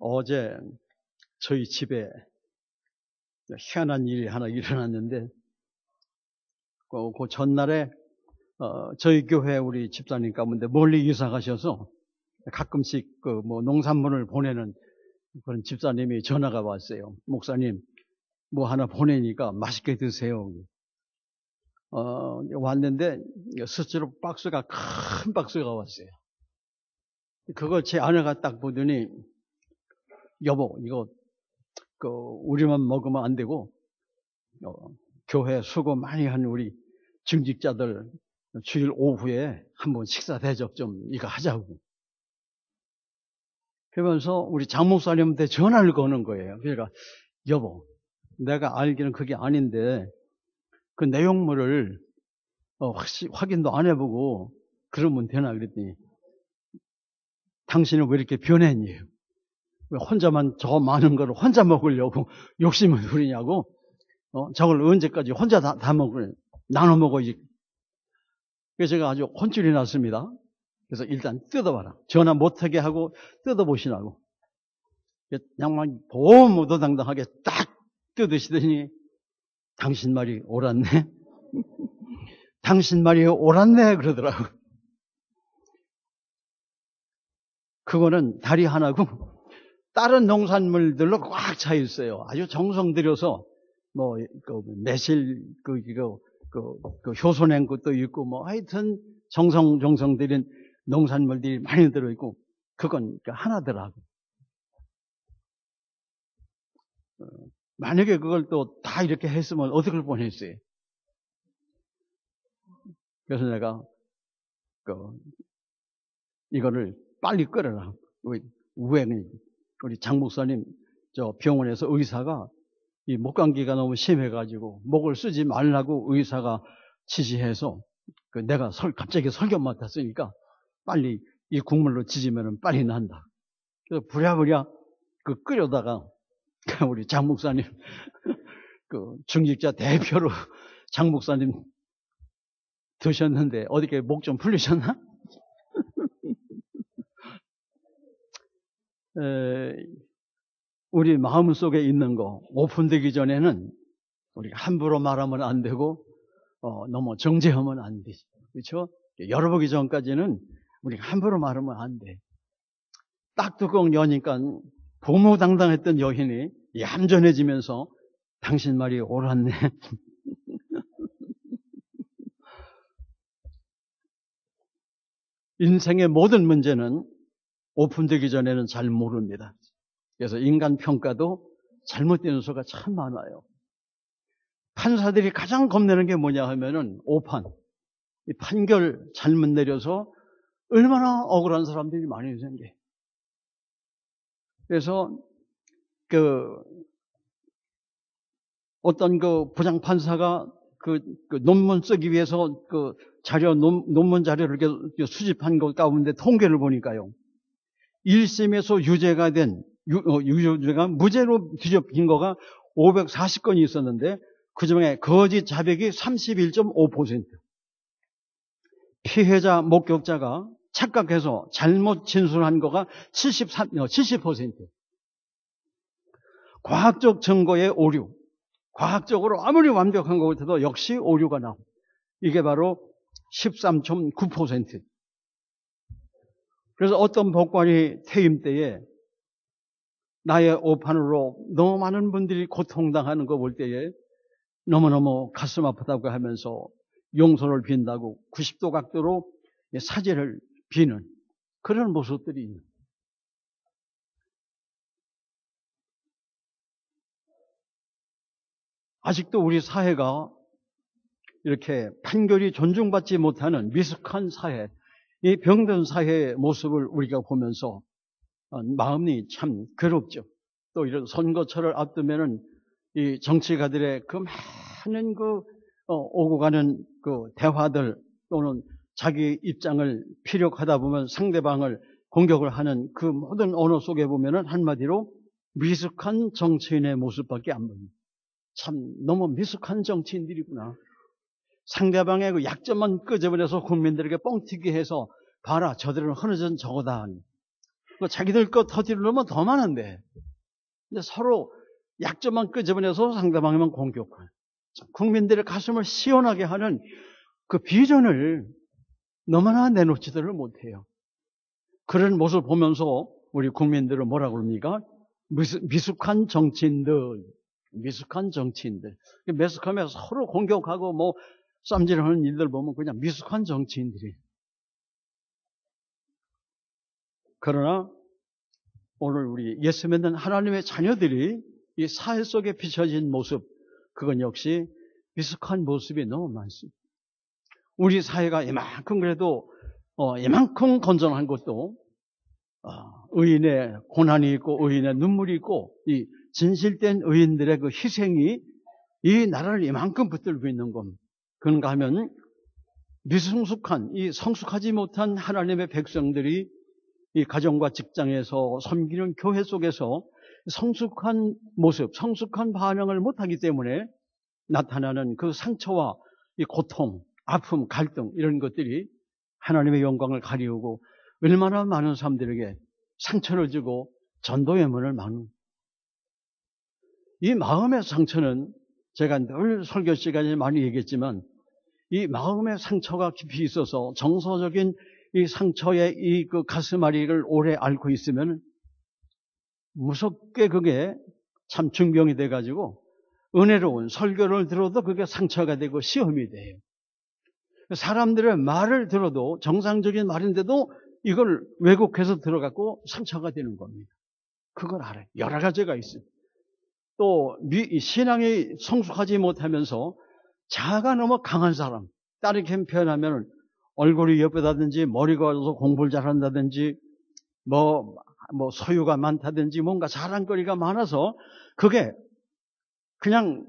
어제 저희 집에 희한한 일이 하나 일어났는데 그 전날에 저희 교회 우리 집사님 가운데 멀리 이사 가셔서 가끔씩 그 뭐 농산물을 보내는 그런 집사님이 전화가 왔어요. 목사님 뭐 하나 보내니까 맛있게 드세요. 왔는데 스스로 박스가 큰 박스가 왔어요. 그걸 제 아내가 딱 보더니 여보 이거 우리만 먹으면 안 되고 교회 수고 많이 한 우리 증직자들 주일 오후에 한번 식사 대접 좀 이거 하자고. 그러면서 우리 장 목사님한테 전화를 거는 거예요. 그러니까 여보 내가 알기는 그게 아닌데 그 내용물을 확인도 안 해보고 그러면 되나 그랬더니 당신은 왜 이렇게 변했니? 왜 혼자만 저 많은 거를 혼자 먹으려고 욕심을 부리냐고? 저걸 언제까지 혼자 다 먹을 나눠 먹어야지. 그래서 제가 아주 혼쭐이 났습니다. 그래서 일단 뜯어봐라. 전화 못하게 하고 뜯어보시라고. 양반 보무도당당하게 딱 뜯으시더니 당신 말이 옳았네. 당신 말이 옳았네 그러더라고. 그거는 다리 하나고 다른 농산물들로 꽉 차 있어요. 아주 정성 들여서 뭐 매실 효소낸 것도 있고 뭐 하여튼 정성 들인 농산물들이 많이 들어 있고 그건 하나더라고. 만약에 그걸 또 다 이렇게 했으면 어떻게 뻔했어요. 그래서 내가 이거를 빨리 끓여라. 우리 장 목사님 저 병원에서 의사가 이 목감기가 너무 심해가지고 목을 쓰지 말라고 의사가 지시해서 내가 갑자기 설교 맡았으니까 빨리 이 국물로 지지면은 빨리 난다. 그래서 부랴부랴 끓여다가 우리 장 목사님 중직자 대표로 장 목사님 드셨는데 어떻게 목 좀 풀리셨나? 우리 마음속에 있는 거 오픈되기 전에는 우리가 함부로 말하면 안 되고 너무 정죄하면 안 되죠. 그렇죠? 열어보기 전까지는 우리가 함부로 말하면 안 돼. 딱 뚜껑 여니까 보무당당했던 여인이 얌전해지면서 당신 말이 옳았네. 인생의 모든 문제는 오픈되기 전에는 잘 모릅니다. 그래서 인간 평가도 잘못된 요소가 참 많아요. 판사들이 가장 겁내는 게 뭐냐 하면은 오판. 이 판결 잘못 내려서 얼마나 억울한 사람들이 많이 생겨. 그래서 어떤 부장 판사가 그 논문 쓰기 위해서 그 논문 자료를 이렇게 수집한 것 가운데 통계를 보니까요. 1심에서 유죄가 된, 유죄가 무죄로 뒤집힌 거가 540건이 있었는데, 그 중에 거짓 자백이 31.5%. 피해자, 목격자가 착각해서 잘못 진술한 거가 70%. 과학적 증거의 오류. 과학적으로 아무리 완벽한 것 같아도 역시 오류가 나오고. 이게 바로 13.9%. 그래서 어떤 법관이 퇴임 때에 나의 오판으로 너무 많은 분들이 고통당하는 거 볼 때에 너무너무 가슴 아프다고 하면서 용서를 빈다고 90도 각도로 사죄를 비는 그런 모습들이 있는. 아직도 우리 사회가 이렇게 판결이 존중받지 못하는 미숙한 사회, 이 병든 사회의 모습을 우리가 보면서 마음이 참 괴롭죠. 또 이런 선거철을 앞두면은 이 정치가들의 그 많은 오고 가는 대화들 또는 자기 입장을 피력하다 보면 상대방을 공격을 하는 그 모든 언어 속에 보면은 한마디로 미숙한 정치인의 모습밖에 안 보입니다. 참 너무 미숙한 정치인들이구나. 상대방의 그 약점만 끄집어내서 국민들에게 뻥튀기 해서 봐라 저들은 흐느전 저거다. 자기들 거 터뜨리려면 더 많은데 근데 서로 약점만 끄집어내서 상대방에만 공격하는 국민들의 가슴을 시원하게 하는 그 비전을 너무나 내놓지들을 못해요. 그런 모습을 보면서 우리 국민들은 뭐라고 그럽니까? 미숙한 정치인들. 미숙하면 서로 공격하고 쌈질하는 일들 보면 그냥 미숙한 정치인들이. 그러나 오늘 우리 예수 믿는 하나님의 자녀들이 이 사회 속에 비춰진 모습, 그건 역시 미숙한 모습이 너무 많습니다. 우리 사회가 이만큼 그래도 이만큼 건전한 것도 의인의 고난이 있고 의인의 눈물이 있고 이 진실된 의인들의 그 희생이 이 나라를 이만큼 붙들고 있는 겁니다. 그런가 하면 미성숙한 이 성숙하지 못한 하나님의 백성들이 이 가정과 직장에서 섬기는 교회 속에서 성숙한 모습, 성숙한 반응을 못하기 때문에 나타나는 그 상처와 이 고통, 아픔, 갈등 이런 것들이 하나님의 영광을 가리우고 얼마나 많은 사람들에게 상처를 주고 전도의 문을 막는 이 마음의 상처는 제가 늘 설교 시간에 많이 얘기했지만 이 마음의 상처가 깊이 있어서 정서적인 이 상처의 이 가슴앓이를 오래 앓고 있으면 무섭게 그게 참 중병이 돼가지고 은혜로운 설교를 들어도 그게 상처가 되고 시험이 돼요. 사람들의 말을 들어도 정상적인 말인데도 이걸 왜곡해서 들어갖고 상처가 되는 겁니다. 그걸 알아요. 여러 가지가 있어요. 또 신앙이 성숙하지 못하면서 자아가 너무 강한 사람, 다르게 표현하면 얼굴이 예쁘다든지 머리가 와서 공부를 잘한다든지 소유가 많다든지 뭔가 자랑거리가 많아서 그게 그냥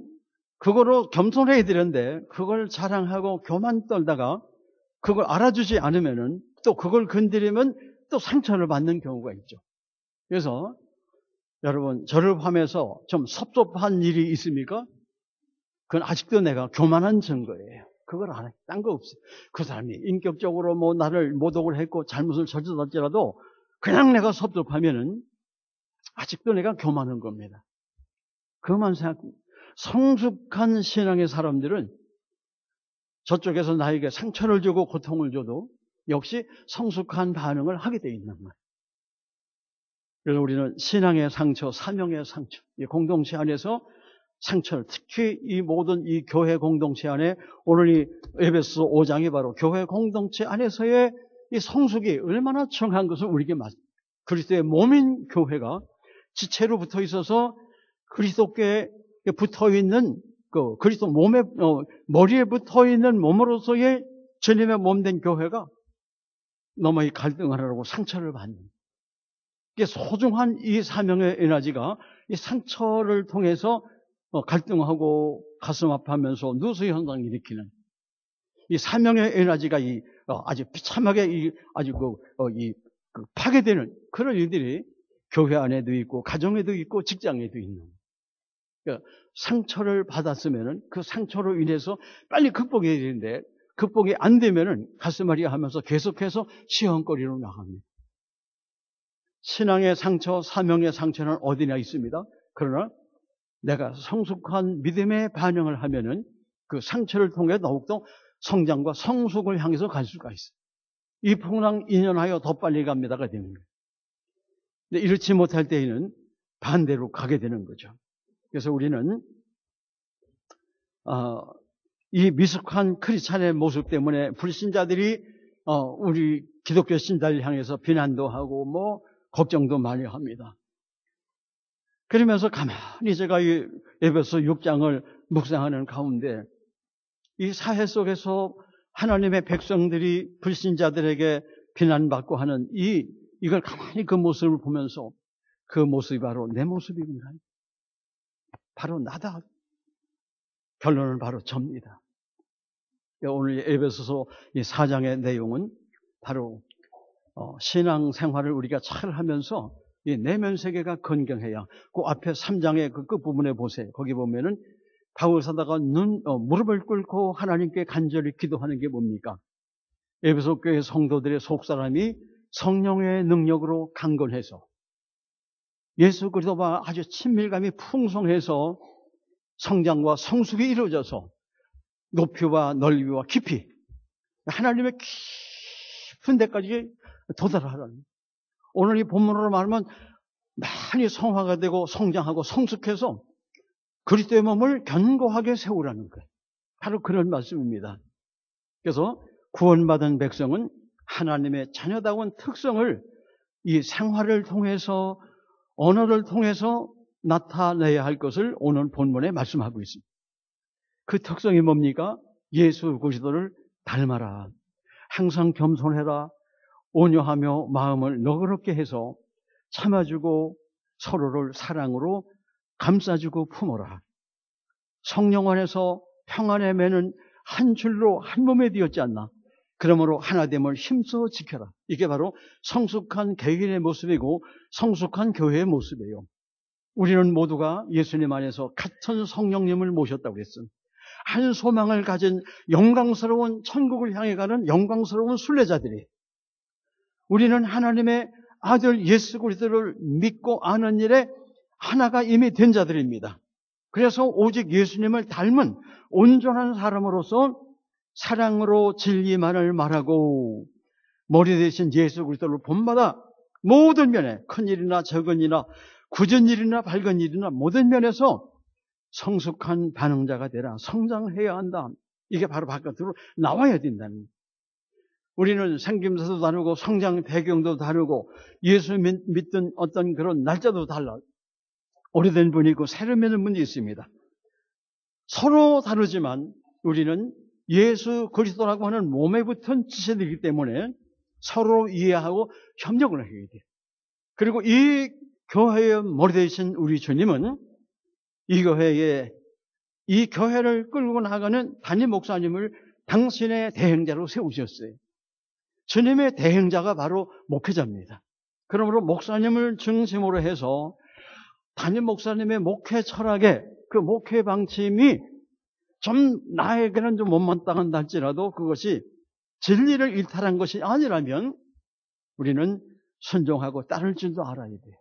그거로 겸손해야 되는데 그걸 자랑하고 교만 떨다가 그걸 알아주지 않으면은 또 그걸 건드리면 또 상처를 받는 경우가 있죠. 그래서 여러분 저를 포함해서 좀 섭섭한 일이 있습니까? 그건 아직도 내가 교만한 증거예요. 그걸 알아요. 딴 거 없어요. 그 사람이 인격적으로 나를 모독을 했고 잘못을 저질렀지라도 그냥 내가 섭섭하면은 아직도 내가 교만한 겁니다. 그만 생각합니다. 성숙한 신앙의 사람들은 저쪽에서 나에게 상처를 주고 고통을 줘도 역시 성숙한 반응을 하게 돼 있는 거예요. 그래서 우리는 신앙의 상처, 사명의 상처, 이 공동체 안에서 상처를, 특히 이 모든 이 교회 공동체 안에 오늘 이 에베소 5장이 바로 교회 공동체 안에서의 이 성숙이 얼마나 정한 것을 우리에게 그리스도의 몸인 교회가 지체로 붙어 있어서 그리스도께 붙어 있는 그 그리스도 몸에 머리에 붙어 있는 몸으로서의 주님의 몸된 교회가 너무 이 갈등을 하고 상처를 받는 이게 소중한 이 사명의 에너지가 이 상처를 통해서 갈등하고 가슴 아파하면서 누수 현상을 일으키는 이 사명의 에너지가 아주 비참하게 아주 파괴되는 그런 일들이 교회 안에도 있고 가정에도 있고 직장에도 있는. 그러니까 상처를 받았으면은 그 상처로 인해서 빨리 극복해야 되는데 극복이 안 되면은 가슴앓이 하면서 계속해서 시험거리로 나갑니다. 신앙의 상처, 사명의 상처는 어디나 있습니다. 그러나 내가 성숙한 믿음의 반응을 하면은 그 상처를 통해 더욱더 성장과 성숙을 향해서 갈 수가 있어요. 이 풍랑 2년하여 더 빨리 갑니다가 되는 거예요. 근데 이렇지 못할 때에는 반대로 가게 되는 거죠. 그래서 우리는 이 미숙한 크리스찬의 모습 때문에 불신자들이 우리 기독교 신자를 향해서 비난도 하고 걱정도 많이 합니다. 그러면서 가만히 제가 이 에베소 6장을 묵상하는 가운데 이 사회 속에서 하나님의 백성들이 불신자들에게 비난받고 하는 이걸 가만히 그 모습을 보면서 그 모습이 바로 내 모습이구나. 바로 나다. 결론은 바로 접니다. 오늘 에베소서 이 4장의 내용은 바로 신앙 생활을 우리가 잘 하면서 이 내면 세계가 건강해야 그 앞에 3장의 그 끝부분에 보세요. 거기 보면은 바울 사도가 무릎을 꿇고 하나님께 간절히 기도하는 게 뭡니까? 에베소 교회 성도들의 속사람이 성령의 능력으로 강건해서 예수 그리스도와 아주 친밀감이 풍성해서 성장과 성숙이 이루어져서 높이와 넓이와 깊이 하나님의 깊은 데까지 도달하라는. 오늘 이 본문으로 말하면 많이 성화가 되고 성장하고 성숙해서 그리스도의 몸을 견고하게 세우라는 거예요. 바로 그런 말씀입니다. 그래서 구원받은 백성은 하나님의 자녀다운 특성을 이 생활을 통해서 언어를 통해서 나타내야 할 것을 오늘 본문에 말씀하고 있습니다. 그 특성이 뭡니까? 예수 그리스도를 닮아라. 항상 겸손해라. 온유하며 마음을 너그럽게 해서 참아주고 서로를 사랑으로 감싸주고 품어라. 성령 안에서 평안의 매는 한 줄로 한 몸에 되었지 않나. 그러므로 하나됨을 힘써 지켜라. 이게 바로 성숙한 개인의 모습이고 성숙한 교회의 모습이에요. 우리는 모두가 예수님 안에서 같은 성령님을 모셨다고 그랬어요. 한 소망을 가진 영광스러운 천국을 향해 가는 영광스러운 순례자들이 우리는 하나님의 아들 예수 그리스도를 믿고 아는 일에 하나가 이미 된 자들입니다. 그래서 오직 예수님을 닮은 온전한 사람으로서 사랑으로 진리만을 말하고 머리 대신 예수 그리스도를 본받아 모든 면에 큰 일이나 작은 일이나 굳은 일이나 밝은 일이나 모든 면에서 성숙한 반응자가 되라. 성장해야 한다. 이게 바로 바깥으로 나와야 된다는. 우리는 생김새도 다르고 성장 배경도 다르고 예수 믿던 어떤 그런 날짜도 달라. 오래된 분이 있고 새로 믿는 분이 있습니다. 서로 다르지만 우리는 예수 그리스도라고 하는 몸에 붙은 지체들이기 때문에 서로 이해하고 협력을 해야 돼요. 그리고 이 교회의 머리 되신 우리 주님은 이 교회를 끌고 나가는 담임 목사님을 당신의 대행자로 세우셨어요. 주님의 대행자가 바로 목회자입니다. 그러므로 목사님을 중심으로 해서 담임 목사님의 목회 철학에 그 목회 방침이 좀 나에게는 좀 못마땅한다 할지라도 그것이 진리를 일탈한 것이 아니라면 우리는 순종하고 따를 줄도 알아야 돼요.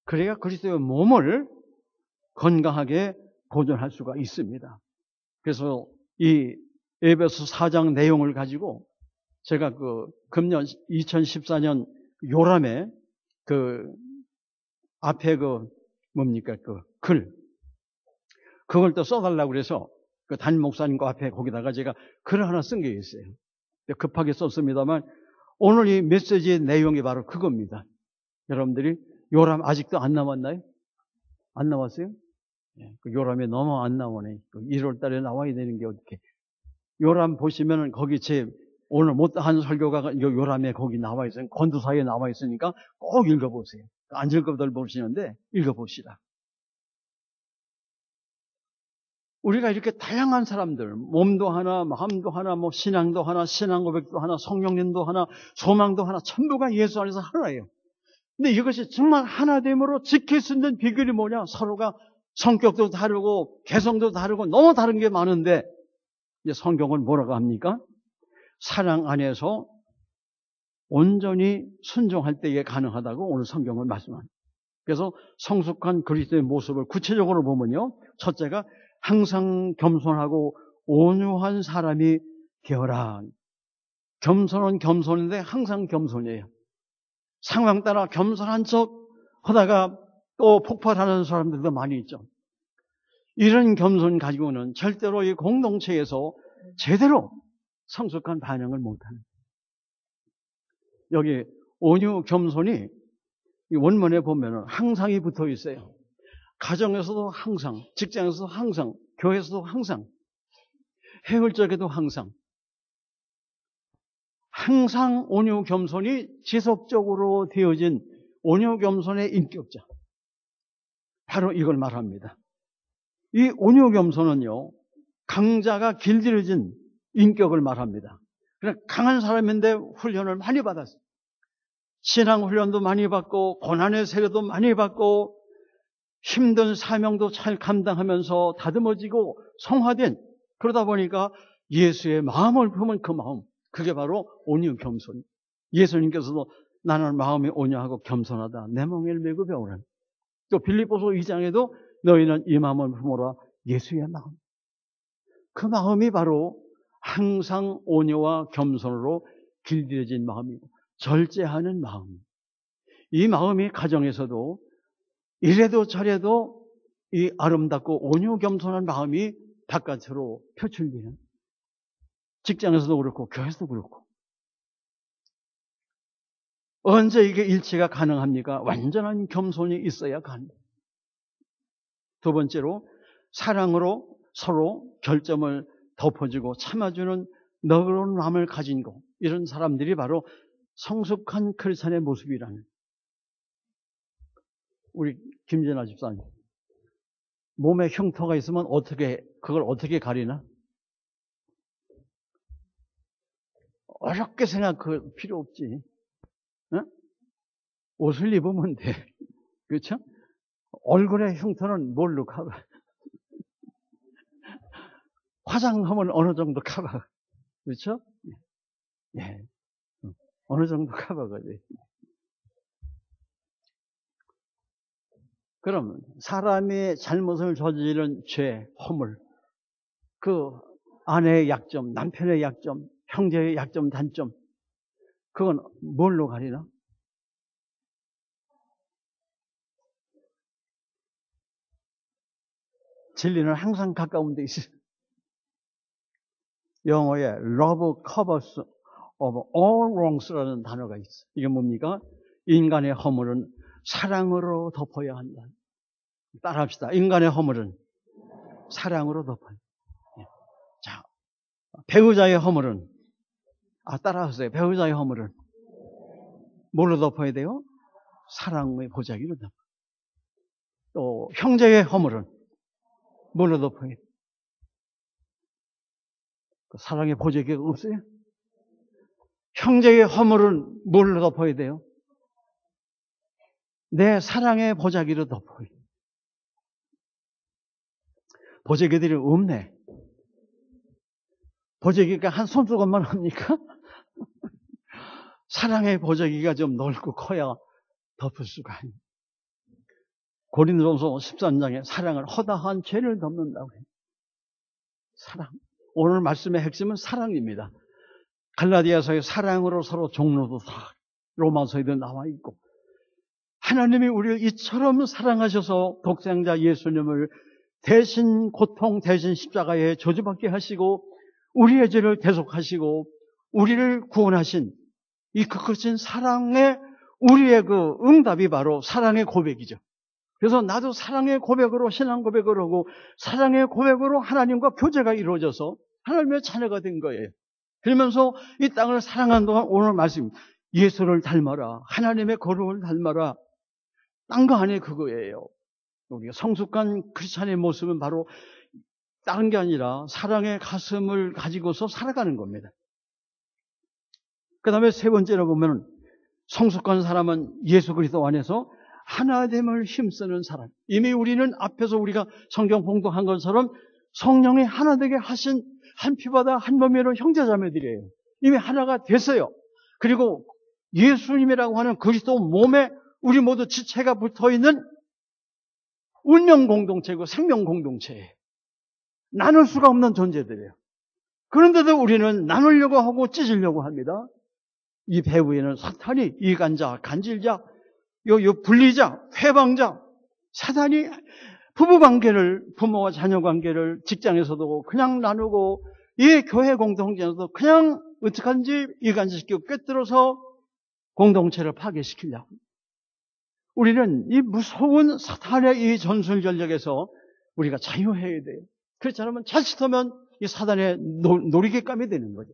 그래야 그리스도의 몸을 건강하게 보존할 수가 있습니다. 그래서 이 에베소 4장 내용을 가지고 제가 금년 2014년 요람에 앞에 그걸 또 써달라고 그래서 담임 목사님과 앞에 거기다가 제가 글을 하나 쓴 게 있어요. 급하게 썼습니다만 오늘 이 메시지의 내용이 바로 그겁니다. 여러분들이 요람 아직도 안 남았나요? 안 나왔어요? 요람이 너무 안 나오네. 1월 달에 나와야 되는 게 어떻게. 요람 보시면은 거기 오늘 못한 설교가 요람에 거기 나와 있어요. 건두사에 나와 있으니까 꼭 읽어보세요. 안 읽어들 보시는데 읽어봅시다. 우리가 이렇게 다양한 사람들, 몸도 하나, 마음도 하나, 신앙도 하나, 신앙 고백도 하나, 성령님도 하나, 소망도 하나, 전부가 예수 안에서 하나예요. 근데 이것이 정말 하나됨으로 지킬 수 있는 비결이 뭐냐? 서로가 성격도 다르고 개성도 다르고 너무 다른 게 많은데 이제 성경은 뭐라고 합니까? 사랑 안에서 온전히 순종할 때에 가능하다고 오늘 성경을 말씀합니다. 그래서 성숙한 그리스도의 모습을 구체적으로 보면요. 첫째가 항상 겸손하고 온유한 사람이 되어라. 겸손은 겸손인데 항상 겸손이에요. 상황 따라 겸손한 척 하다가 또 폭발하는 사람들도 많이 있죠. 이런 겸손 가지고는 절대로 이 공동체에서 제대로 성숙한 반응을 못하는. 여기 온유 겸손이 이 원문에 보면은 항상이 붙어 있어요. 가정에서도 항상, 직장에서도 항상, 교회에서도 항상, 해울 적에도 항상. 항상 온유 겸손이 지속적으로 되어진 온유 겸손의 인격자. 바로 이걸 말합니다. 이 온유 겸손은요, 강자가 길들여진 인격을 말합니다. 그냥 강한 사람인데 훈련을 많이 받았어요. 신앙 훈련도 많이 받고, 고난의 세례도 많이 받고, 힘든 사명도 잘 감당하면서 다듬어지고 성화된, 그러다 보니까 예수의 마음을 품은 그 마음, 그게 바로 온유 겸손. 예수님께서도 나는 마음이 온유하고 겸손하다. 내 멍에를 메고 배우라. 또 빌립보서 2장에도 너희는 이 마음을 품어라. 예수의 마음. 그 마음이 바로 항상 온유와 겸손으로 길들여진 마음이고 절제하는 마음. 이 마음이 가정에서도 이래도 저래도 이 아름답고 온유 겸손한 마음이 바깥으로 표출되는, 직장에서도 그렇고 교회에서도 그렇고. 언제 이게 일치가 가능합니까? 완전한 겸손이 있어야 가능합니다. 두 번째로 사랑으로 서로 결점을 덮어주고 참아주는 너그러운 마음을 가진 것, 이런 사람들이 바로 성숙한 크리스찬의 모습이라는. 우리 김진아 집사님, 몸에 흉터가 있으면 그걸 어떻게 가리나? 어렵게 생각할 필요 없지. 응? 옷을 입으면 돼. 그렇죠? 얼굴의 흉터는 뭘로 커버? 화장하면 어느 정도 커버. 그렇죠? 예. 어느 정도 커버가 돼. 그럼 사람이 잘못을 저지른 죄, 허물, 그 아내의 약점, 남편의 약점, 형제의 약점, 단점, 그건 뭘로 가리나? 진리는 항상 가까운 데 있어요. 영어에 love covers of all wrongs라는 단어가 있어요. 이게 뭡니까? 인간의 허물은 사랑으로 덮어야 한다. 따라합시다. 인간의 허물은 사랑으로 덮어야. 자, 배우자의 허물은, 따라하세요. 배우자의 허물은 뭘로 덮어야 돼요? 사랑의 보자기로 덮어야. 또 형제의 허물은 뭘로 덮어야 돼요? 사랑의 보자기가 없어요? 형제의 허물은 뭘로 덮어야 돼요? 내 사랑의 보자기로 덮어야 돼요. 보자기들이 없네. 보자기가 한 손수건만 합니까? 사랑의 보자기가 좀 넓고 커야 덮을 수가 있는. 고린도전서 13장에 사랑은 허다한 죄를 덮는다고 해요. 사랑. 오늘 말씀의 핵심은 사랑입니다. 갈라디아서의 사랑으로 서로 종로도 다 로마서에도 나와 있고, 하나님이 우리를 이처럼 사랑하셔서 독생자 예수님을 대신 고통, 대신 십자가에 저주받게 하시고 우리의 죄를 대속하시고 우리를 구원하신 이 크신 사랑의 우리의 그 응답이 바로 사랑의 고백이죠. 그래서 나도 사랑의 고백으로 신앙 고백을 하고 사랑의 고백으로 하나님과 교제가 이루어져서 하나님의 자녀가 된 거예요. 그러면서 이 땅을 사랑하는 동안 오늘 말씀, 예수를 닮아라, 하나님의 거룩을 닮아라. 딴 거 아니에요. 그거예요. 우리가 성숙한 크리스찬의 모습은 바로 다른 게 아니라 사랑의 가슴을 가지고서 살아가는 겁니다. 그 다음에 세 번째로 보면 성숙한 사람은 예수 그리스도 안에서 하나됨을 힘쓰는 사람. 이미 우리는 앞에서 우리가 성경 봉독한 것처럼 성령이 하나 되게 하신 한 피바다 한 몸이로 형제자매들이에요. 이미 하나가 됐어요. 그리고 예수님이라고 하는 그리스도 몸에 우리 모두 지체가 붙어있는 운명 공동체고 생명 공동체예요. 나눌 수가 없는 존재들이에요. 그런데도 우리는 나누려고 하고 찢으려고 합니다. 이 배후에는 사탄이 이간자, 간질자, 요 분리자, 회방자, 사탄이 부부관계를, 부모와 자녀관계를 직장에서도 그냥 나누고 이 교회 공동체에서도 그냥 어떡한지 이간시키고 꿰뚫어서 공동체를 파괴시키려고. 우리는 이 무서운 사탄의 이 전술 전략에서 우리가 자유해야 돼요. 그렇지 않으면 자칫하면 이 사단의 놀이개감이 되는 거죠.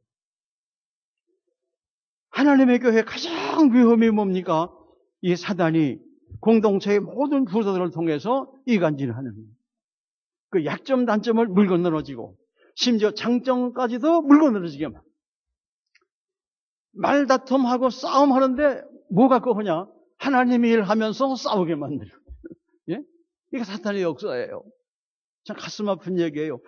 하나님의 교회의 가장 위험이 뭡니까? 이 사단이 공동체의 모든 부서들을 통해서 이간질하는 거예요. 그 약점, 단점을 물고 늘어지고 심지어 장점까지도 물고 늘어지게 만. 말다툼하고 싸움하는데 뭐가 그거냐? 하나님의 일 하면서 싸우게 만들어. 예? 이게 사탄의 역사예요. 참 가슴 아픈 얘기예요.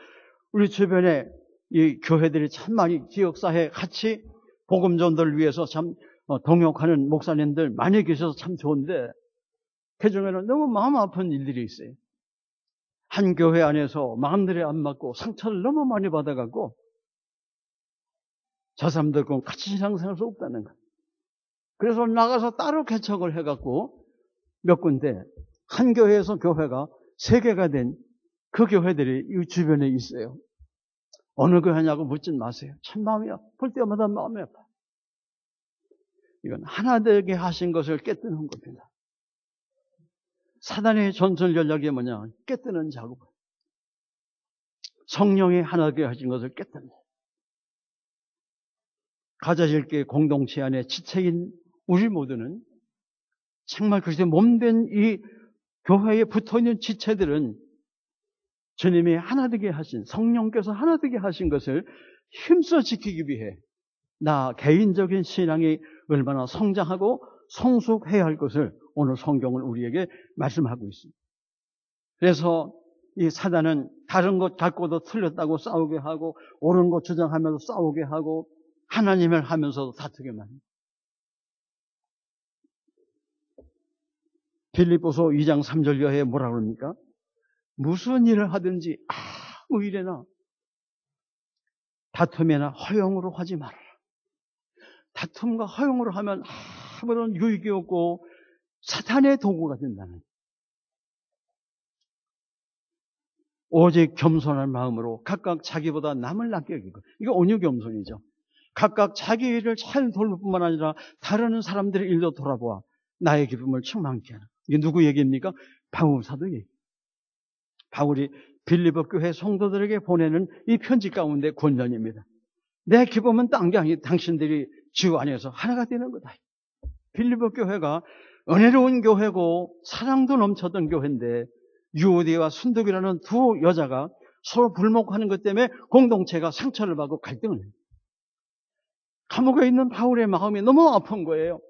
우리 주변에 이 교회들이 참 많이 기억사회 같이 복음 전도를 위해서 참 동역하는 목사님들 많이 계셔서 참 좋은데 그 중에는 너무 마음 아픈 일들이 있어요. 한 교회 안에서 마음들이 안 맞고 상처를 너무 많이 받아갖고 저 사람들과 같이 신앙생활할 수 없다는 거예요. 그래서 나가서 따로 개척을 해갖고 몇 군데 한 교회에서 교회가 3개가 된 그 교회들이 이 주변에 있어요. 어느 교회냐고 묻진 마세요. 참 마음이 볼 때마다 마음이 아파요. 이건 하나 되게 하신 것을 깨뜨는 겁니다. 사단의 전술 전략이 뭐냐? 깨뜨는 작업. 성령이 하나 되게 하신 것을 깨뜨는. 가자질계 공동체 안에 지체인 우리 모두는 정말 그리스도의 몸된 이 교회에 붙어있는 지체들은 주님이 하나 되게 하신, 성령께서 하나 되게 하신 것을 힘써 지키기 위해 나 개인적인 신앙이 얼마나 성장하고 성숙해야 할 것을 오늘 성경은 우리에게 말씀하고 있습니다. 그래서 이 사단은 다른 것 갖고도 틀렸다고 싸우게 하고 옳은 것 주장하면서 싸우게 하고 하나님을 하면서도 다투게 만듭니다. 빌립보서 2장 3절 여에 뭐라고 합니까? 무슨 일을 하든지 아무 일에나 다툼이나 허용으로 하지 말아라. 다툼과 허용으로 하면 아무런 유익이 없고 사탄의 도구가 된다는. 오직 겸손한 마음으로 각각 자기보다 남을 낫게 여기고, 이거 온유겸손이죠. 각각 자기 일을 잘 돌볼 뿐만 아니라 다른 사람들의 일도 돌아보아 나의 기쁨을 충만케 하라. 이게 누구 얘기입니까? 바울 사도 얘기. 바울이 빌립보 교회 성도들에게 보내는 이 편지 가운데 권면입니다. 내 기쁨은 딴 게 아니라 당신들이 주 안에서 하나가 되는 거다. 빌립보 교회가 은혜로운 교회고 사랑도 넘쳤던 교회인데 유오디와 순독이라는 두 여자가 서로 불목하는 것 때문에 공동체가 상처를 받고 갈등을 해요. 감옥에 있는 바울의 마음이 너무 아픈 거예요.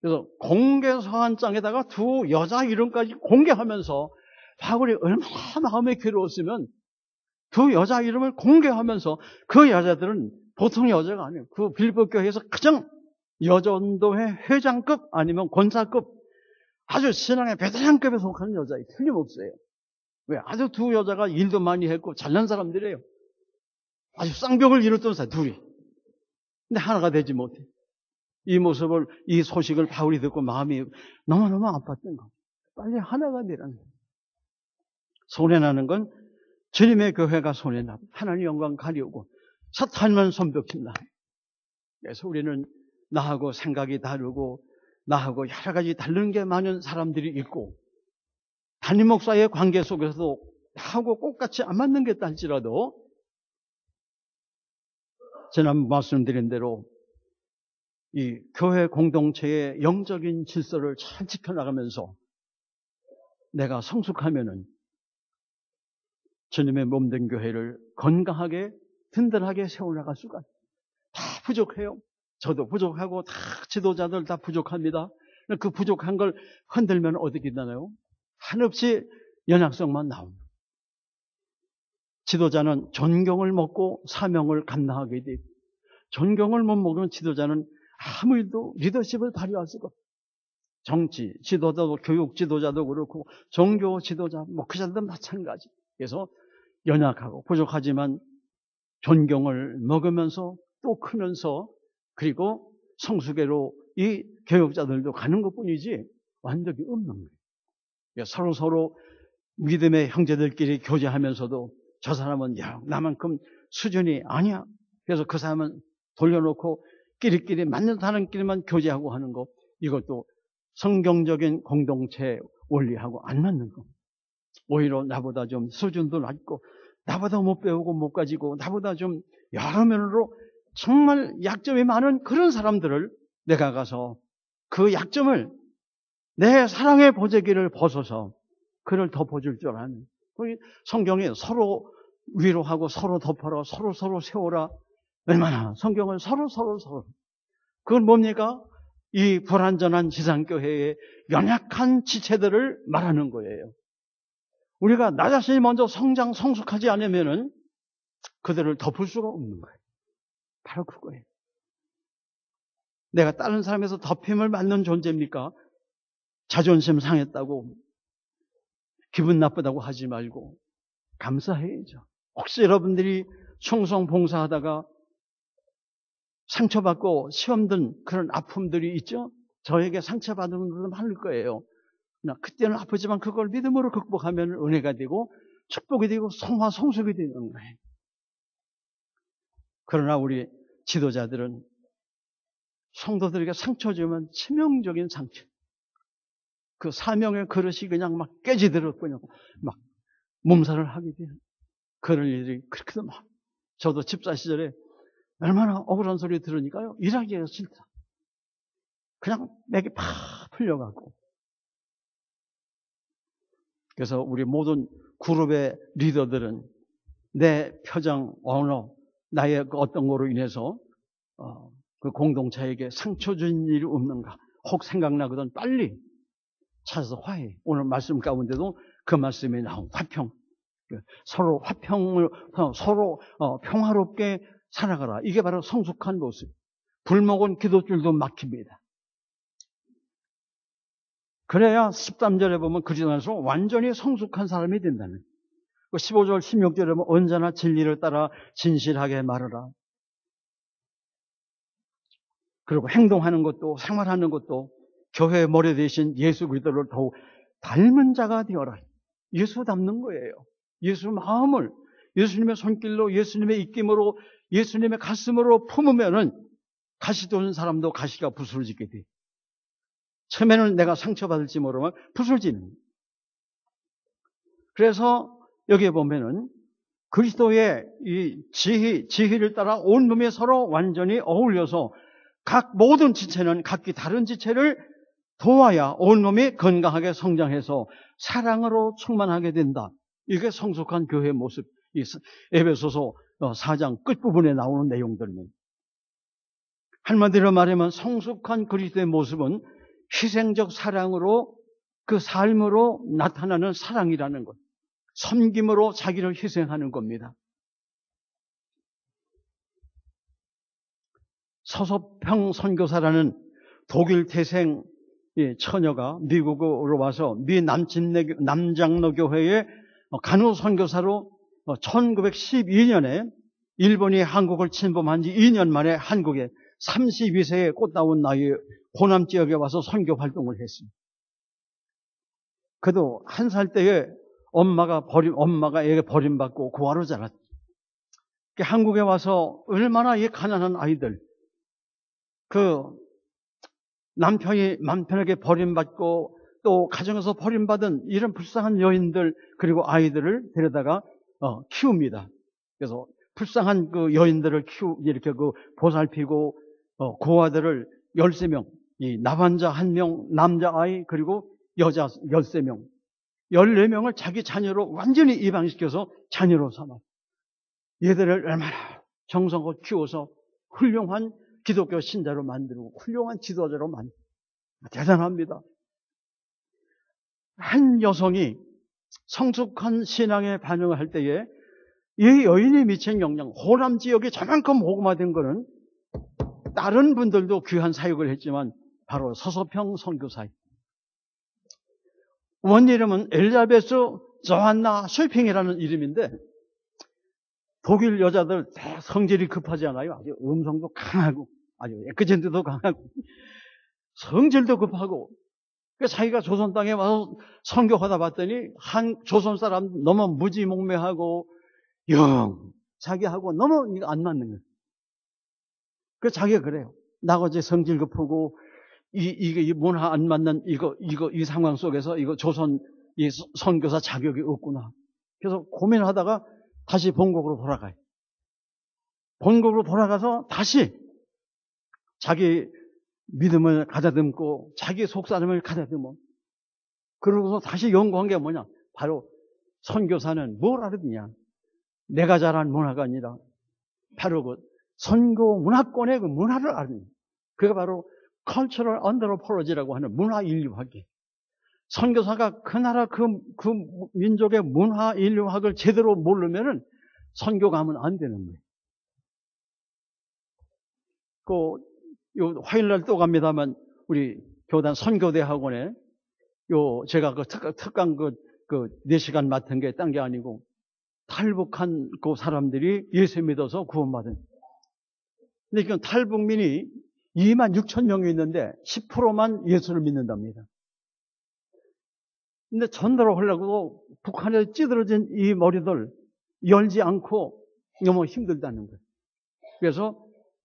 그래서 공개 서한장에다가 두 여자 이름까지 공개하면서 바울이 얼마나 마음이 괴로웠으면 두 여자 이름을 공개하면서 그 여자들은 보통 여자가 아니에요. 그 빌립보 교회에서 가장 여전도회 회장급 아니면 권사급 아주 신앙의 베테랑급에 속하는 여자예요. 틀림없어요. 왜? 아주 두 여자가 일도 많이 했고 잘난 사람들이에요. 아주 쌍벽을 이뤘던 사람 둘이. 근데 하나가 되지 못해. 이 모습을, 이 소식을 바울이 듣고 마음이 너무너무 아팠던 거예요. 빨리 하나가 되라는 거예요. 손해나는 건 주님의 교회가 손해나고 하나님 영광 가려고 사탄만 손뼉친다. 그래서 우리는 나하고 생각이 다르고 나하고 여러 가지 다른 게 많은 사람들이 있고 담임 목사의 관계 속에서도 나하고 똑같이 안 맞는 게 있다 할지라도 지난번 말씀드린 대로 이 교회 공동체의 영적인 질서를 잘 지켜나가면서 내가 성숙하면은 주님의 몸된 교회를 건강하게 든든하게 세워나갈 수가 다 부족해요. 저도 부족하고 다 지도자들 다 부족합니다. 그 부족한 걸 흔들면 어떻게 되나요? 한없이 연약성만 나옵니다. 지도자는 존경을 먹고 사명을 감당하게 되고 존경을 못 먹는 지도자는 아무 일도 리더십을 발휘할 수가 없어요. 정치 지도자도 교육 지도자도 그렇고 종교 지도자 목회자도 마찬가지. 그래서 연약하고 부족하지만 존경을 먹으면서 또 크면서 그리고 성숙회로 이 교육자들도 가는 것뿐이지 완전히 없는 거예요. 서로 믿음의 형제들끼리 교제하면서도 저 사람은 나만큼 수준이 아니야. 그래서 그 사람은 돌려놓고 끼리끼리 맞는 사람끼리만 교제하고 하는 거, 이것도 성경적인 공동체 원리하고 안 맞는 거. 오히려 나보다 좀 수준도 낮고 나보다 못 배우고 못 가지고 나보다 좀 여러 면으로 정말 약점이 많은 그런 사람들을 내가 가서 그 약점을 내 사랑의 보재기를 벗어서 그를 덮어줄 줄 아는, 성경에 서로 위로하고 서로 덮어라, 서로 세워라. 얼마나 성경을 서로 그건 뭡니까? 이 불완전한 지상교회의 연약한 지체들을 말하는 거예요. 우리가 나 자신이 먼저 성숙하지 않으면은 그들을 덮을 수가 없는 거예요. 바로 그거예요. 내가 다른 사람에서 덮임을 받는 존재입니까? 자존심 상했다고 기분 나쁘다고 하지 말고 감사해야죠. 혹시 여러분들이 충성 봉사하다가 상처받고 시험 든 그런 아픔들이 있죠? 저에게 상처받은 분들은 많을 거예요. 그때는 아프지만 그걸 믿음으로 극복하면 은혜가 되고 축복이 되고 성숙이 되는 거예요. 그러나 우리 지도자들은 성도들에게 상처 주면 치명적인 상처. 그 사명의 그릇이 그냥 막 깨지들었군요. 막 몸살을 하게 돼요. 그런 일이 그렇게도 막. 저도 집사 시절에 얼마나 억울한 소리 들으니까요. 일하기가 싫다. 그냥 맥이 팍 풀려가고. 그래서 우리 모든 그룹의 리더들은 내 표정, 언어, 나의 그 어떤 거로 인해서 그 공동체에게 상처 준 일이 없는가. 혹 생각나거든 빨리 찾아서 화해. 오늘 말씀 가운데도 그 말씀이 나온 화평. 서로 화평을, 서로 평화롭게 살아가라. 이게 바로 성숙한 모습. 불목은 기도줄도 막힙니다. 그래야 13절에 보면 그리스도에서 완전히 성숙한 사람이 된다는. 15절, 16절에 보면 언제나 진리를 따라 진실하게 말하라. 그리고 행동하는 것도 생활하는 것도 교회의 머리 대신 예수 그리스도를 더욱 닮은 자가 되어라. 예수 닮는 거예요. 예수 마음을 예수님의 손길로 예수님의 입김으로 예수님의 가슴으로 품으면은 가시 도는 사람도 가시가 부스러지게 돼. 처음에는 내가 상처받을지 모르면 부스러지는. 그래서 여기에 보면은 그리스도의 이 지혜를 따라 온 몸이 서로 완전히 어울려서 각 모든 지체는 각기 다른 지체를 도와야 온 몸이 건강하게 성장해서 사랑으로 충만하게 된다. 이게 성숙한 교회의 모습. 에베소서 4장 끝부분에 나오는 내용들입니다. 한마디로 말하면 성숙한 그리스도의 모습은 희생적 사랑으로 그 삶으로 나타나는 사랑이라는 것. 섬김으로 자기를 희생하는 겁니다. 서소평 선교사라는 독일 태생 이 처녀가 미국으로 와서 미 남장로교회의 간호 선교사로 1912년에 일본이 한국을 침범한 지 2년 만에 한국에 32세의 꽃다운 나이에 호남 지역에 와서 선교 활동을 했습니다. 그도 1살 때에 엄마에게 버림받고 고아로 자랐죠. 한국에 와서 얼마나 이 가난한 아이들, 남편에게 버림받고 또 가정에서 버림받은 이런 불쌍한 여인들 그리고 아이들을 데려다가 키웁니다. 그래서 불쌍한 그 여인들을 이렇게 보살피고 고아들을 13명, 이 나환자 1명, 남자아이 그리고 여자 13명, 14명을 자기 자녀로 완전히 입양시켜서 자녀로 삼아 얘들을 얼마나 정성껏 키워서 훌륭한 기독교 신자로 만들고 훌륭한 지도자로 만들고 대단합니다. 한 여성이 성숙한 신앙에 반응을 할 때에 이 여인이 미친 영향, 호남 지역이 저만큼 모금화된 것은 다른 분들도 귀한 사역을 했지만 바로 서서평 선교사입니다. 원 이름은 엘리자베스 조한나 쉐핑이라는 이름인데 독일 여자들 성질이 급하지 않아요. 아주 음성도 강하고 아주 애꿎은데도 강하고 성질도 급하고 자기가 조선 땅에 와서 선교하다 봤더니 한 조선 사람 너무 무지몽매하고 자기하고 너무 안 맞는 거예요. 그 자기가 그래요. 나같이 성질 급하고 이게 문화 안 맞는 이 상황 속에서 이거 조선 이 선교사 자격이 없구나. 그래서 고민하다가 다시 본국으로 돌아가요. 본국으로 돌아가서 다시 자기 믿음을 가다듬고 자기 속사람을 가다듬어. 그러고서 다시 연구한 게 뭐냐? 바로 선교사는 뭘 알았느냐? 내가 잘한 문화가 아니라 바로 그 선교 문화권의 그 문화를 아는. 그게 바로 Cultural Anthropology라고 하는 문화 인류학이에요. 선교사가 그 나라 그 민족의 문화 인류학을 제대로 모르면은 선교 가면 안 되는 거예요. 화요일날 또 갑니다만 우리 교단 선교대 학원에 제가 특강 4시간 맡은 게 딴 게 아니고 탈북한 그 사람들이 예수 믿어서 구원받은. 근데 이건 탈북민이 26,000명이 있는데 10%만 예수를 믿는답니다. 근데 전도를 하려고 북한에 찌들어진 이 머리들 열지 않고 너무 힘들다는 거예요. 그래서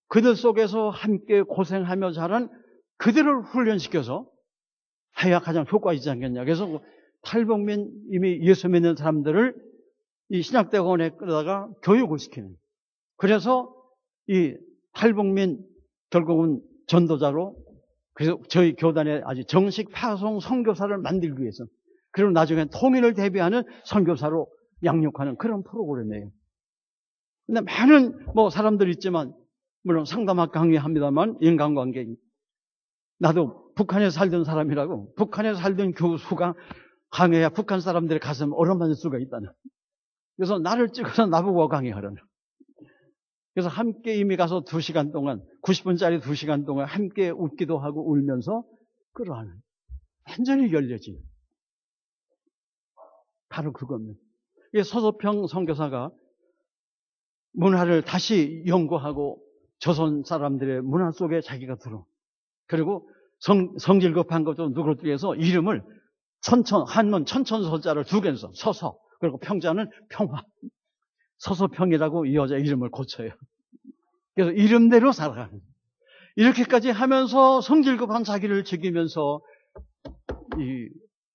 그들 속에서 함께 고생하며 자란 그들을 훈련시켜서 해야 가장 효과 있지 않겠냐. 그래서 탈북민 이미 예수 믿는 사람들을 이 신약대학원에 끌다가 교육을 시키는 거예요. 그래서 이 탈북민 결국은 전도자로 그래서 저희 교단에 아주 정식 파송 선교사를 만들기 위해서 그리고 나중에 통일을 대비하는 선교사로 양육하는 그런 프로그램이에요. 근데 많은 사람들이 있지만 물론 상담학 강의합니다만 인간관계 나도 북한에 살던 사람이라고 북한에 살던 교수가 강의해야 북한 사람들의 가슴 얼어맞을 수가 있다는. 그래서 나를 찍어서 나보고 강의하라는. 그래서 함께 이미 가서 2시간 동안 90분짜리 2시간 동안 함께 웃기도 하고 울면서 그러하는 완전히 열려진 바로 그겁니다. 서서평 선교사가 문화를 다시 연구하고 조선 사람들의 문화 속에 자기가 들어. 그리고 성질 급한 것도 누구를 위해서 이름을 한문 천천서자를 2개 써. 서서. 그리고 평자는 평화. 서서평이라고 이 여자 이름을 고쳐요. 그래서 이름대로 살아가는. 이렇게까지 하면서 성질 급한 자기를 즐기면서 이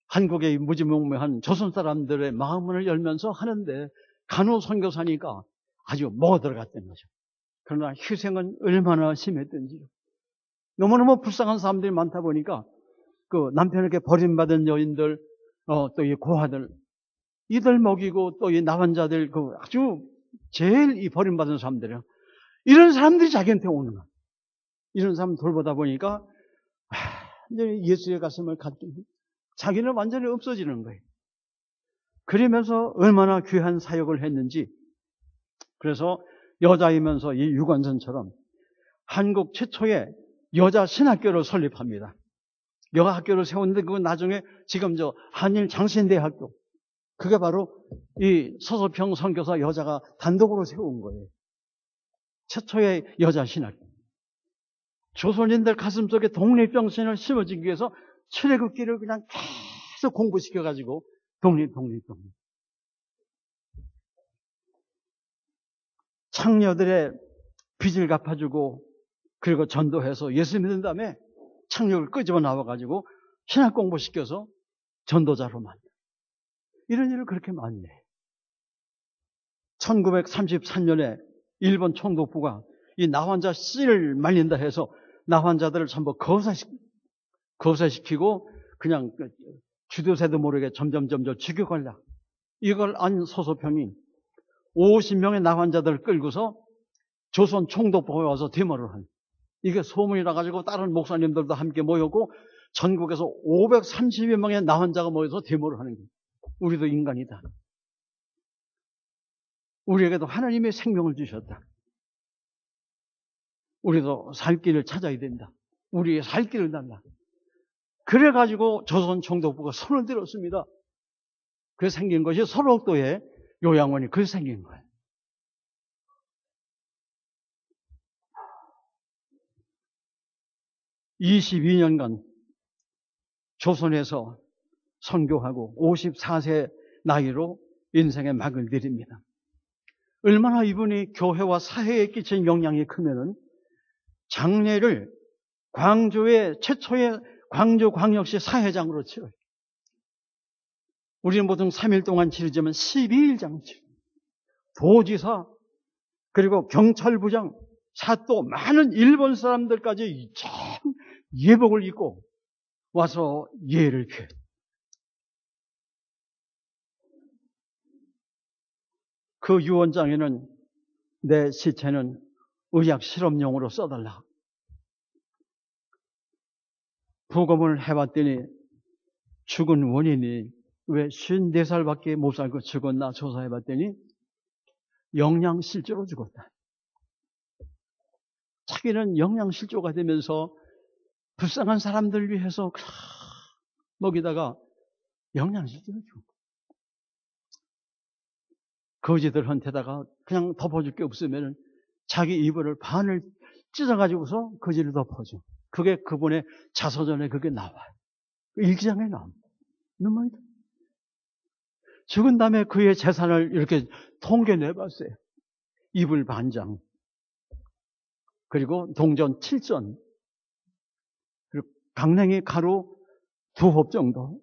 한국의 무지몽매한 조선 사람들의 마음을 열면서 하는데 간호 선교사니까 아주 먹어 들어갔던 거죠. 그러나 희생은 얼마나 심했던지요. 너무너무 불쌍한 사람들이 많다 보니까 그 남편에게 버림받은 여인들, 또 이 고아들, 이들 먹이고 또 이 나환자들, 아주 제일 이 버림받은 사람들이요. 이런 사람들이 자기한테 오는 거야. 이런 사람 돌보다 보니까 완전히 예수의 가슴을 갖게 자기는 완전히 없어지는 거예요. 그러면서 얼마나 귀한 사역을 했는지. 그래서 여자이면서 이 유관선처럼 한국 최초의 여자 신학교를 설립합니다. 여학교를 세웠는데 그건 나중에 지금 한일 장신대학교. 그게 바로 이 서소평 선교사 여자가 단독으로 세운 거예요. 최초의 여자 신학. 조선인들 가슴속에 독립정신을 심어주기 위해서 출애굽기를 그냥 계속 공부시켜가지고 독립. 창녀들의 빚을 갚아주고 그리고 전도해서 예수 믿은 다음에 창녀를 끄집어 나와가지고 신학 공부시켜서 전도자로 만든 이런 일을 그렇게 많이 해요. 1933년에 일본 총독부가 이 나환자 씨를 말린다 해서 나환자들을 전부 거사시키고 그냥 주도세도 모르게 점점 죽여가려. 이걸 안 소소평이 50명의 나환자들을 끌고서 조선 총독부에 와서 데모를 한. 이게 소문이 나가지고 다른 목사님들도 함께 모였고 전국에서 530여 명의 나환자가 모여서 데모를 하는 거예요. 우리도 인간이다. 우리에게도 하나님의 생명을 주셨다. 우리도 살 길을 찾아야 된다. 우리의 살 길을 달라. 그래가지고 조선 총독부가 손을 들었습니다. 그래서 생긴 것이 설옥도에 요양원이 그래서 생긴 거예요. (22년간) 조선에서 선교하고 54세 나이로 인생의 막을 내립니다. 얼마나 이분이 교회와 사회에 끼친 영향이 크면은 장례를 광주의 최초의 광주광역시 사회장으로 치러요. 우리는 보통 3일 동안 치르지만 12일 장치. 도지사 그리고 경찰부장 사또 많은 일본 사람들까지 참 예복을 입고 와서 예를 표해. 그 유언장에는 내 시체는 의학 실험용으로 써달라. 부검을 해봤더니 죽은 원인이 왜 54살밖에 못 살고 죽었나 조사해봤더니 영양실조로 죽었다. 자기는 영양실조가 되면서 불쌍한 사람들 위해서 먹이다가 영양실조로 죽었다. 거지들한테다가 그냥 덮어줄 게 없으면 자기 이불을 반을 찢어가지고서 거지를 덮어줘. 그게 그분의 자서전에 그게 나와요. 일기장에 나옵니다. 너무 죽은 다음에 그의 재산을 이렇게 통계 내봤어요. 이불 반장, 그리고 동전 7전, 그리고 강냉이 가루 2홉 정도.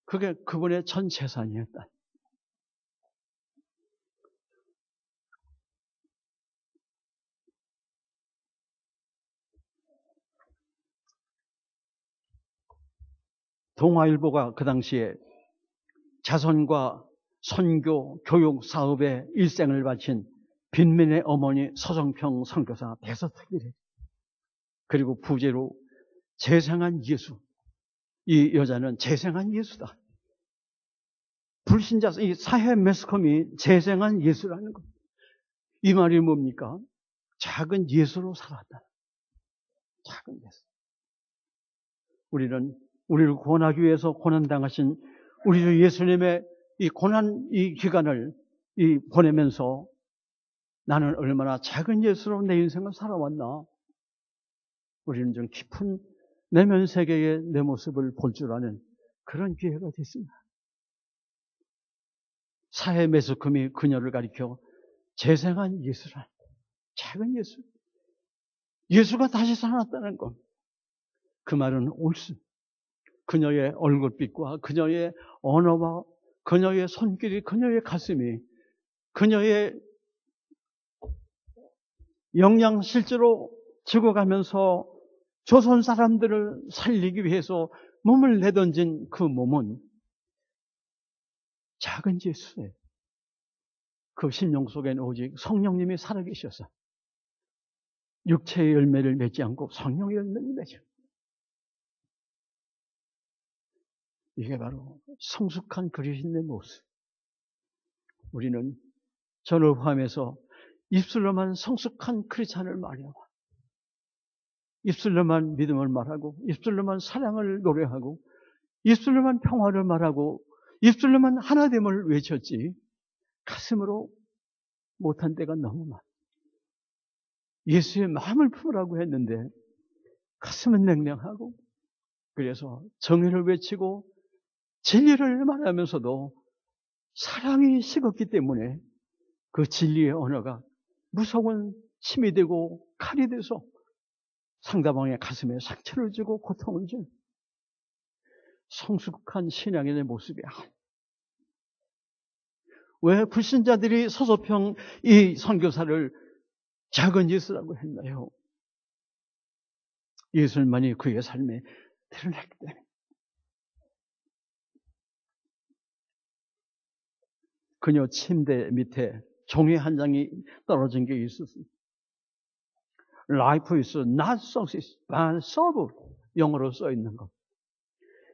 그게 그분의 전 재산이었다. 동아일보가 그 당시에 자선과 선교, 교육 사업에 일생을 바친 빈민의 어머니 서정평 선교사 대서특필이에요. 그리고 부제로 재생한 예수. 이 여자는 재생한 예수다. 불신자, 이 사회 매스컴이 재생한 예수라는 것. 이 말이 뭡니까? 작은 예수로 살았다. 작은 예수. 우리는 우리를 구원하기 위해서 고난당하신 우리 주 예수님의 이 고난 이 기간을 보내면서 나는 얼마나 작은 예수로 내 인생을 살아왔나. 우리는 좀 깊은 내면 세계의 내 모습을 볼 줄 아는 그런 기회가 됐습니다. 사회 매스컴이 그녀를 가리켜 재생한 예수라. 작은 예수. 예수가 다시 살아났다는 것. 그 말은 옳습니다. 그녀의 얼굴빛과 그녀의 언어와 그녀의 손길이, 그녀의 가슴이, 그녀의 영양실조로 죽어가면서 조선 사람들을 살리기 위해서 몸을 내던진 그 몸은 작은 예수예요. 그 심령 속에는 오직 성령님이 살아계셔서 육체의 열매를 맺지 않고 성령의 열매를 맺어요. 이게 바로 성숙한 그리스도인의 모습. 우리는 저를 포함해서 입술로만 성숙한 크리스찬을 말해요. 입술로만 믿음을 말하고 입술로만 사랑을 노래하고 입술로만 평화를 말하고 입술로만 하나됨을 외쳤지 가슴으로 못한 때가 너무 많아. 예수의 마음을 품으라고 했는데 가슴은 냉랭하고 그래서 정의를 외치고 진리를 말하면서도 사랑이 식었기 때문에 그 진리의 언어가 무서운 침이 되고 칼이 돼서 상대방의 가슴에 상처를 주고 고통을 준 성숙한 신앙인의 모습이 아니야. 왜 불신자들이 서소평 이 선교사를 작은 예수라고 했나요? 예술만이 그의 삶에 드러났기 때문에. 그녀 침대 밑에 종이 한 장이 떨어진 게 있었습니다. Life is not success, but serve. 영어로 써 있는 것.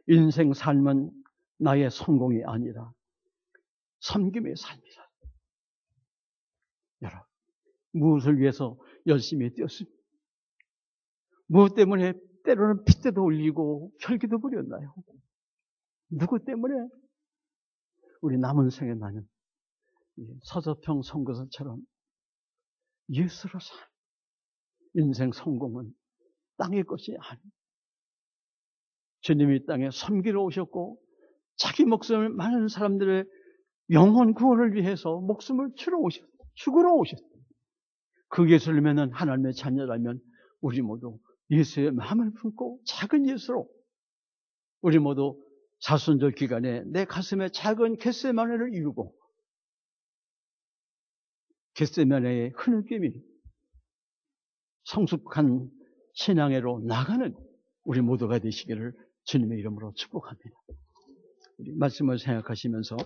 인생 삶은 나의 성공이 아니라 섬김의 삶이다. 여러분, 무엇을 위해서 열심히 뛰었습니까? 무엇 때문에 때로는 핏대도 올리고 혈기도 부렸나요? 누구 때문에? 우리 남은 생에 나는 서서평 선교사처럼 예수로 살. 인생 성공은 땅의 것이 아닙니다. 주님이 땅에 섬기러 오셨고 자기 목숨을 많은 사람들의 영혼 구원을 위해서 목숨을 죽으러 오셨어요. 그 예수님은 하나님의 자녀라면 우리 모두 예수의 마음을 품고 작은 예수로 우리 모두 사순절 기간에 내 가슴에 작은 겟세마네를 이루고 겟세마네의 흐느낌이 성숙한 신앙으로 나가는 우리 모두가 되시기를 주님의 이름으로 축복합니다. 우리 말씀을 생각하시면서